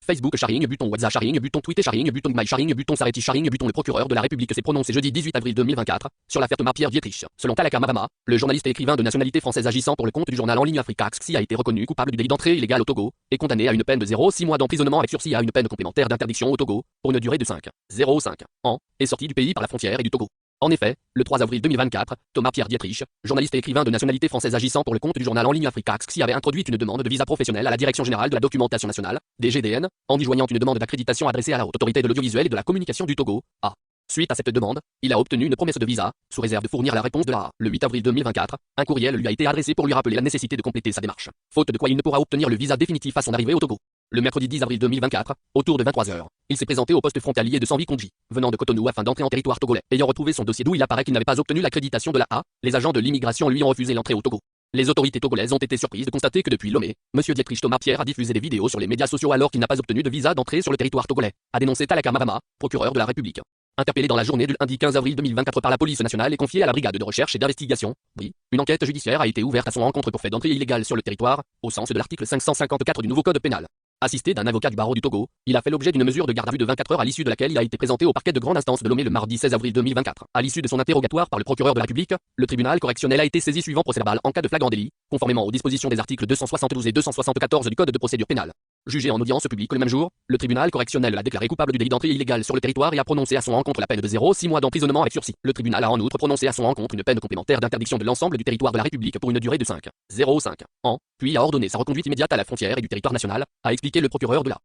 Facebook sharing, button WhatsApp sharing, button Twitter sharing, button Mail sharing, button Sareti sharing, button le procureur de la République s'est prononcé jeudi 18 avril 2024 sur l'affaire Thomas-Pierre Dietrich. Selon Talaka Mavama, le journaliste et écrivain de nationalité française agissant pour le compte du journal en ligne Africaxi a été reconnu coupable du délit d'entrée illégale au Togo et condamné à une peine de 0,6 mois d'emprisonnement avec sursis à une peine complémentaire d'interdiction au Togo pour une durée de 5,05 ans et sorti du pays par la frontière et du Togo. En effet, le 3 avril 2024, Thomas-Pierre Dietrich, journaliste et écrivain de nationalité française agissant pour le compte du journal en ligne Africaxi avait introduit une demande de visa professionnel à la Direction générale de la documentation nationale, DGDN, en y joignant une demande d'accréditation adressée à la Haute Autorité de l'audiovisuel et de la communication du Togo, A. Suite à cette demande, il a obtenu une promesse de visa, sous réserve de fournir la réponse de la A. Le 8 avril 2024, un courriel lui a été adressé pour lui rappeler la nécessité de compléter sa démarche. Faute de quoi il ne pourra obtenir le visa définitif à son arrivée au Togo. Le mercredi 10 avril 2024, autour de 23 h, il s'est présenté au poste frontalier de Sanvi-Kondji, venant de Cotonou afin d'entrer en territoire togolais. Ayant retrouvé son dossier d'où il apparaît qu'il n'avait pas obtenu l'accréditation de la A, les agents de l'immigration lui ont refusé l'entrée au Togo. Les autorités togolaises ont été surprises de constater que depuis Lomé, M. Dietrich Thomas-Pierre a diffusé des vidéos sur les médias sociaux alors qu'il n'a pas obtenu de visa d'entrée sur le territoire togolais, a dénoncé Talaka Mavama, procureur de la République. Interpellé dans la journée du lundi 15 avril 2024 par la police nationale et confié à la brigade de recherche et d'investigation, BRI, une enquête judiciaire a été ouverte à son encontre pour fait d'entrée illégale sur le territoire, au sens de l'article 554 du nouveau code pénal. Assisté d'un avocat du barreau du Togo, il a fait l'objet d'une mesure de garde à vue de 24 heures à l'issue de laquelle il a été présenté au parquet de grande instance de Lomé le mardi 16 avril 2024. À l'issue de son interrogatoire par le procureur de la République, le tribunal correctionnel a été saisi suivant procès-verbal en cas de flagrant délit, conformément aux dispositions des articles 272 et 274 du code de procédure pénale. Jugé en audience publique le même jour, le tribunal correctionnel l'a déclaré coupable du délit d'entrée illégale sur le territoire et a prononcé à son encontre la peine de 0,6 mois d'emprisonnement avec sursis. Le tribunal a en outre prononcé à son encontre une peine complémentaire d'interdiction de l'ensemble du territoire de la République pour une durée de 5,05 ans, puis a ordonné sa reconduite immédiate à la frontière et du territoire national, a expliqué le procureur de la